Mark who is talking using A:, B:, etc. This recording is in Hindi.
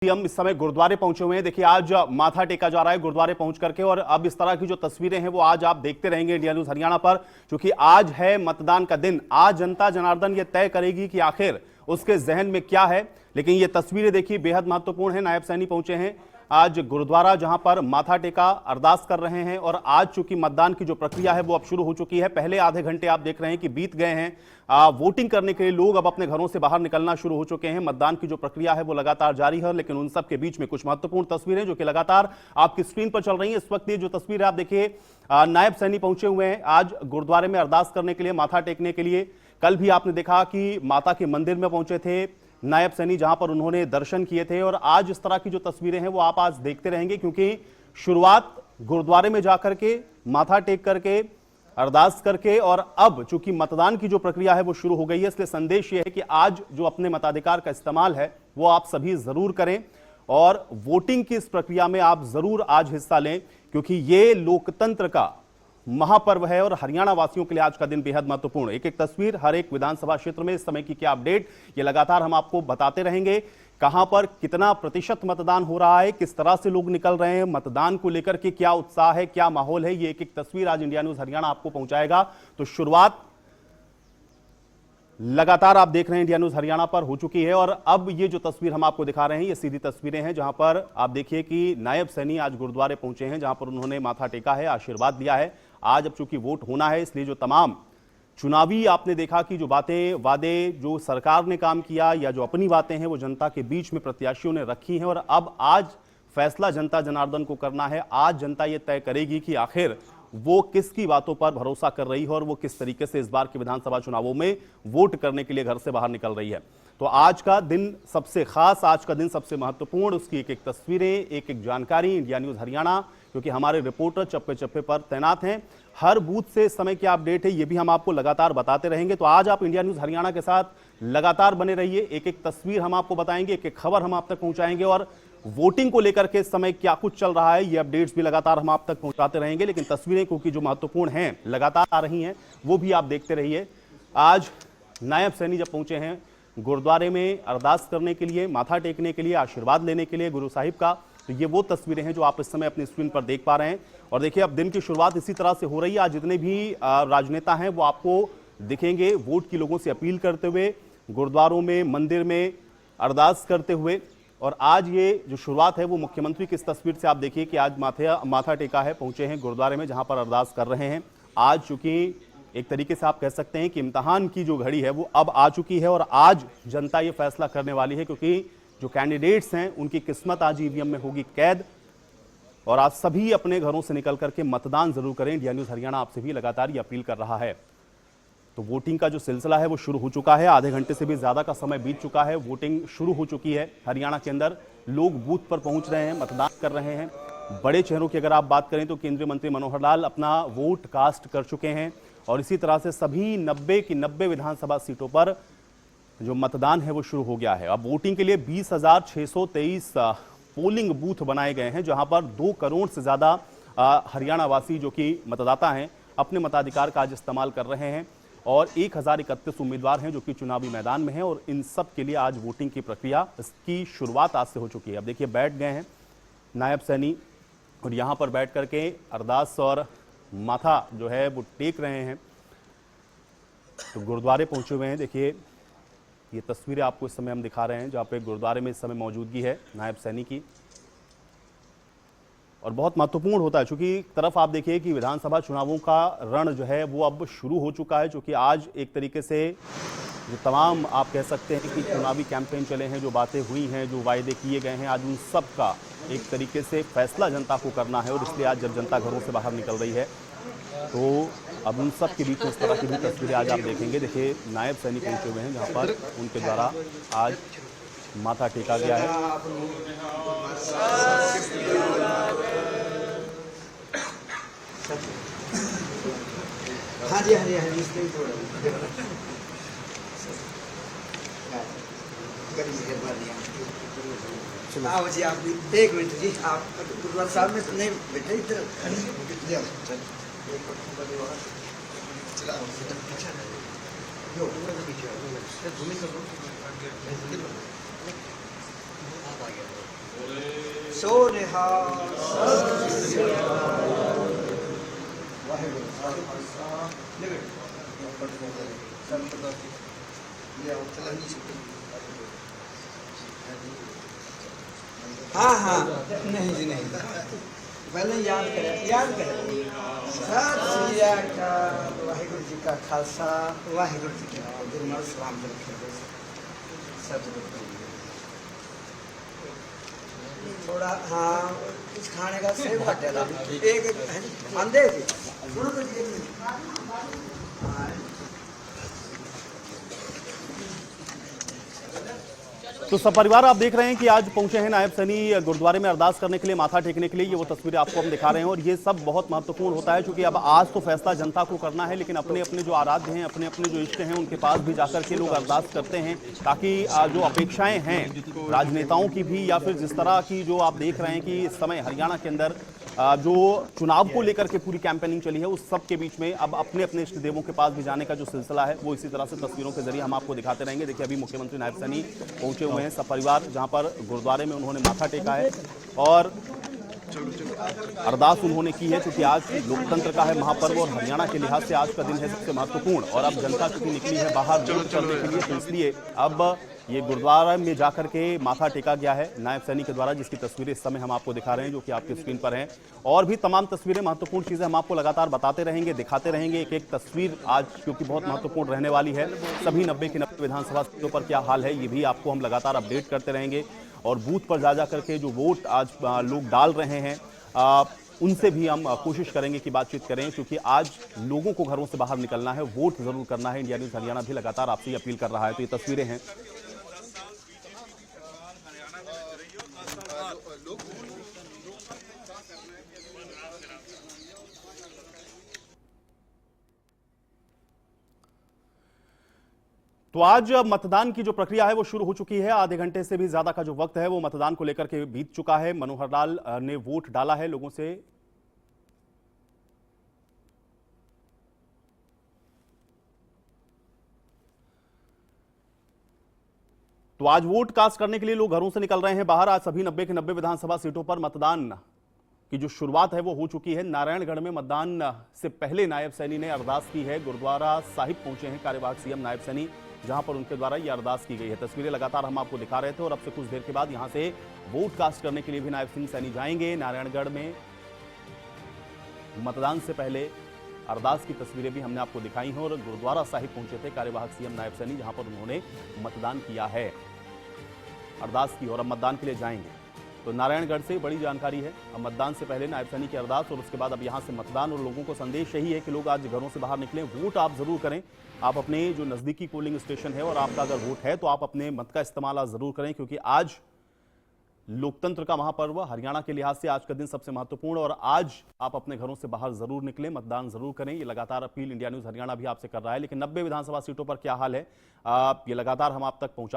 A: हम इस समय गुरुद्वारे पहुंचे हुए हैं। देखिए आज माथा टेका जा रहा है गुरुद्वारे पहुंच करके, और अब इस तरह की जो तस्वीरें हैं वो आज आप देखते रहेंगे इंडिया न्यूज हरियाणा पर, क्योंकि आज है मतदान का दिन। आज जनता जनार्दन ये तय करेगी कि आखिर उसके जहन में क्या है। लेकिन ये तस्वीरें देखिए बेहद महत्वपूर्ण है। नायब सैनी पहुंचे हैं आज गुरुद्वारा, जहां पर माथा टेका अरदास कर रहे हैं। और आज चूंकि मतदान की जो प्रक्रिया है वो अब शुरू हो चुकी है। पहले आधे घंटे आप देख रहे हैं कि बीत गए हैं। वोटिंग करने के लिए लोग अब अपने घरों से बाहर निकलना शुरू हो चुके हैं। मतदान की जो प्रक्रिया है वो लगातार जारी है, लेकिन उन सब के बीच में कुछ महत्वपूर्ण तस्वीरें जो कि लगातार आपकी स्क्रीन पर चल रही हैं। इस वक्त ये जो तस्वीर है आप देखिए, नायब सैनी पहुंचे हुए हैं आज गुरुद्वारे में अरदास करने के लिए, माथा टेकने के लिए। कल भी आपने देखा कि माता के मंदिर में पहुंचे थे नायब सैनी, जहां पर उन्होंने दर्शन किए थे। और आज इस तरह की जो तस्वीरें हैं वो आप आज देखते रहेंगे, क्योंकि शुरुआत गुरुद्वारे में जाकर के माथा टेक करके अरदास करके, और अब चूंकि मतदान की जो प्रक्रिया है वो शुरू हो गई है, इसलिए संदेश यह है कि आज जो अपने मताधिकार का इस्तेमाल है वो आप सभी जरूर करें और वोटिंग की इस प्रक्रिया में आप जरूर आज हिस्सा लें, क्योंकि ये लोकतंत्र का महापर्व है और हरियाणा वासियों के लिए आज का दिन बेहद महत्वपूर्ण। एक एक तस्वीर हर एक विधानसभा क्षेत्र में इस समय की क्या अपडेट, ये लगातार हम आपको बताते रहेंगे। कहां पर कितना प्रतिशत मतदान हो रहा है, किस तरह से लोग निकल रहे हैं, मतदान को लेकर के क्या उत्साह है, क्या माहौल है, ये एक एक तस्वीर आज इंडिया न्यूज हरियाणा आपको पहुंचाएगा। तो शुरुआत लगातार आप देख रहे हैं इंडिया न्यूज हरियाणा पर हो चुकी है। और अब ये जो तस्वीर हम आपको दिखा रहे हैं ये सीधी तस्वीरें हैं, जहां पर आप देखिए कि नायब सैनी आज गुरुद्वारे पहुंचे हैं, जहां पर उन्होंने माथा टेका है, आशीर्वाद दिया है। आज अब चूंकि वोट होना है, इसलिए जो तमाम चुनावी आपने देखा कि जो बातें वादे जो सरकार ने काम किया या जो अपनी बातें हैं वो जनता के बीच में प्रत्याशियों ने रखी हैं, और अब आज फैसला जनता जनार्दन को करना है। आज जनता ये तय करेगी कि आखिर वो किसकी बातों पर भरोसा कर रही है और वो किस तरीके से इस बार के विधानसभा चुनावों में वोट करने के लिए घर से बाहर निकल रही है। तो आज का दिन सबसे खास, आज का दिन सबसे महत्वपूर्ण, उसकी एक एक तस्वीरें, एक एक जानकारी इंडिया न्यूज हरियाणा, क्योंकि हमारे रिपोर्टर चप्पे चप्पे पर तैनात हैं। हर बूथ से इस समय क्या अपडेट है ये भी हम आपको लगातार बताते रहेंगे। तो आज आप इंडिया न्यूज हरियाणा के साथ लगातार बने रहिए, एक एक तस्वीर हम आपको बताएंगे, एक एक खबर हम आप तक पहुंचाएंगे, और वोटिंग को लेकर के इस समय क्या कुछ चल रहा है ये अपडेट्स भी लगातार हम आप तक पहुंचाते रहेंगे। लेकिन तस्वीरें क्योंकि जो महत्वपूर्ण हैं लगातार आ रही हैं वो भी आप देखते रहिए। आज नायब सैनी जब पहुंचे हैं गुरुद्वारे में अरदास करने के लिए, माथा टेकने के लिए, आशीर्वाद लेने के लिए गुरु साहिब का, तो ये वो तस्वीरें हैं जो आप इस समय अपनी स्क्रीन पर देख पा रहे हैं। और देखिए अब दिन की शुरुआत इसी तरह से हो रही है। आज जितने भी राजनेता हैं वो आपको दिखेंगे वोट की लोगों से अपील करते हुए, गुरुद्वारों में, मंदिर में अरदास करते हुए। और आज ये जो शुरुआत है वो मुख्यमंत्री की इस तस्वीर से आप देखिए कि आज माथा टेका है, पहुंचे हैं गुरुद्वारे में जहां पर अरदास कर रहे हैं। आज चूंकि एक तरीके से आप कह सकते हैं कि इम्तिहान की जो घड़ी है वो अब आ चुकी है, और आज जनता ये फैसला करने वाली है, क्योंकि जो कैंडिडेट्स हैं उनकी किस्मत आज ईवीएम में होगी कैद। और आज सभी अपने घरों से निकल करके मतदान जरूर करें। इंडिया न्यूज हरियाणा आपसे भी लगातार ये अपील कर रहा है। तो वोटिंग का जो सिलसिला है वो शुरू हो चुका है, आधे घंटे से भी ज्यादा का समय बीत चुका है। वोटिंग शुरू हो चुकी है हरियाणा के अंदर, लोग बूथ पर पहुंच रहे हैं, मतदान कर रहे हैं। बड़े चेहरों की अगर आप बात करें तो केंद्रीय मंत्री मनोहर लाल अपना वोट कास्ट कर चुके हैं, और इसी तरह से सभी 90 की 90 विधानसभा सीटों पर जो मतदान है वो शुरू हो गया है। अब वोटिंग के लिए 20,623 पोलिंग बूथ बनाए गए हैं, जहां पर 2 करोड़ से ज्यादा हरियाणा वासी जो कि मतदाता हैं अपने मताधिकार का आज इस्तेमाल कर रहे हैं। और 1031 उम्मीदवार हैं जो कि चुनावी मैदान में हैं, और इन सब के लिए आज वोटिंग की प्रक्रिया, इसकी शुरुआत आज से हो चुकी है। अब देखिए बैठ गए हैं नायब सैनी, और यहाँ पर बैठ करके अरदास और माथा जो है वो टेक रहे हैं। तो गुरुद्वारे पहुंचे हुए हैं। देखिए ये तस्वीरें आपको इस समय हम दिखा रहे हैं जहाँ पे गुरुद्वारे में इस समय मौजूदगी है नायब सैनी की, और बहुत महत्वपूर्ण होता है क्योंकि तरफ आप देखिए कि विधानसभा चुनावों का रण जो है वो अब शुरू हो चुका है। क्योंकि आज एक तरीके से जो तमाम आप कह सकते हैं कि चुनावी कैंपेन चले हैं, जो बातें हुई हैं, जो वायदे किए गए हैं, आज उन सब का एक तरीके से फैसला जनता को करना है। और इसलिए आज जब जनता घरों से बाहर निकल रही है तो अब उन सब के बीच में इस तरह की भी तस्वीरें आज आप देखेंगे। देखिए नायब सैनी पहुंचे हुए हैं जहाँ पर उनके द्वारा आज माथा टेका गया है।
B: हाँ जी हाँ जी हाँ जी, आओ जी आप भी 1 मिनट जी, आप गुरुद्वारा साहब में नहीं बैठे इधर। चला सो निहाल हाँ हाँ नहीं जी नहीं पहले याद करें सत श्री अकाल वाहिगुरु जी का खालसा वाहिगुरु जी की फतेह गुरु सलाम थोड़ा हाँ कुछ खाने का सेव हटेगा एक आंदे जी सुनो तो जी
A: तो सब परिवार आप देख रहे हैं कि आज पहुंचे हैं नायब सैनी गुरुद्वारे में अरदास करने के लिए, माथा टेकने के लिए। ये वो तस्वीरें आपको हम दिखा रहे हैं और ये सब बहुत महत्वपूर्ण होता है क्योंकि अब आज तो फैसला जनता को करना है, लेकिन अपने अपने जो आराध्य हैं, अपने अपने जो इष्ट हैं, उनके पास भी जाकर के लोग अरदास करते हैं ताकि जो अपेक्षाएं हैं राजनेताओं की भी, या फिर जिस तरह की जो आप देख रहे हैं कि इस समय हरियाणा के अंदर जो चुनाव को लेकर के पूरी कैंपेनिंग चली है, उस सब के बीच में अब अपने अपने इष्ट देवों के पास भी जाने का जो सिलसिला है वो इसी तरह से तस्वीरों के जरिए हम आपको दिखाते रहेंगे। देखिए अभी मुख्यमंत्री नायब सैनी पहुंचे हुए हैं, सब परिवार जहां पर गुरुद्वारे में उन्होंने माथा टेका है और अरदास उन्होंने की है क्योंकि आज लोकतंत्र का है महापर्व और हरियाणा के लिहाज से आज का दिन है सबसे महत्वपूर्ण। और अब जनता चूंकि निकली है बाहर वोट करने के लिए, तो इसलिए अब ये गुरुद्वारा में जाकर के माथा टेका गया है नायब सैनी के द्वारा, जिसकी तस्वीरें इस समय हम आपको दिखा रहे हैं जो कि आपकी स्क्रीन पर हैं। और भी तमाम तस्वीरें, महत्वपूर्ण चीजें हम आपको लगातार बताते रहेंगे, दिखाते रहेंगे। एक एक तस्वीर आज क्योंकि बहुत महत्वपूर्ण रहने वाली है। सभी 90 की 90 विधानसभा सीटों पर क्या हाल है ये भी आपको हम लगातार अपडेट करते रहेंगे। और बूथ पर जा करके जो वोट आज लोग डाल रहे हैं उनसे भी हम कोशिश करेंगे कि बातचीत करें, क्योंकि आज लोगों को घरों से बाहर निकलना है, वोट जरूर करना है। इंडिया न्यूज़ हरियाणा भी लगातार आपसे अपील कर रहा है। तो ये तस्वीरें हैं। तो आज मतदान की जो प्रक्रिया है वो शुरू हो चुकी है। आधे घंटे से भी ज्यादा का जो वक्त है वो मतदान को लेकर के बीत चुका है। मनोहर लाल ने वोट डाला है लोगों से। तो आज वोट कास्ट करने के लिए लोग घरों से निकल रहे हैं बाहर। आज सभी 90 की 90 विधानसभा सीटों पर मतदान की जो शुरुआत है वो हो चुकी है। नारायणगढ़ में मतदान से पहले नायब सैनी ने अरदास की है। गुरुद्वारा साहिब पहुंचे हैं कार्यवाहक सीएम नायब सैनी, जहां पर उनके द्वारा यह अरदास की गई है। तस्वीरें लगातार हम आपको दिखा रहे थे और अब से कुछ देर के बाद यहां से वोट कास्ट करने के लिए भी नायब सिंह सैनी जाएंगे। नारायणगढ़ में मतदान से पहले अरदास की तस्वीरें भी हमने आपको दिखाई हैं और गुरुद्वारा साहिब पहुंचे थे कार्यवाहक सीएम नायब सैनी, जहां पर उन्होंने मतदान किया है, अरदास की, और अब मतदान के लिए जाएंगे। तो नारायणगढ़ से बड़ी जानकारी है। अब मतदान से पहले नायब सैनी की अरदास और उसके बाद अब यहां से मतदान। और लोगों को संदेश यही है कि लोग आज घरों से बाहर निकलें, वोट आप जरूर करें। आप अपने जो नजदीकी पोलिंग स्टेशन है और आपका अगर वोट है तो आप अपने मत का इस्तेमाल आज जरूर करें, क्योंकि आज लोकतंत्र का महापर्व हरियाणा के लिहाज से आज का दिन सबसे महत्वपूर्ण। और आज आप अपने घरों से बाहर जरूर निकलें, मतदान जरूर करें। ये लगातार अपील इंडिया न्यूज़ हरियाणा भी आपसे कर रहा है। लेकिन 90 विधानसभा सीटों पर क्या हाल है ये लगातार हम आप तक पहुंचा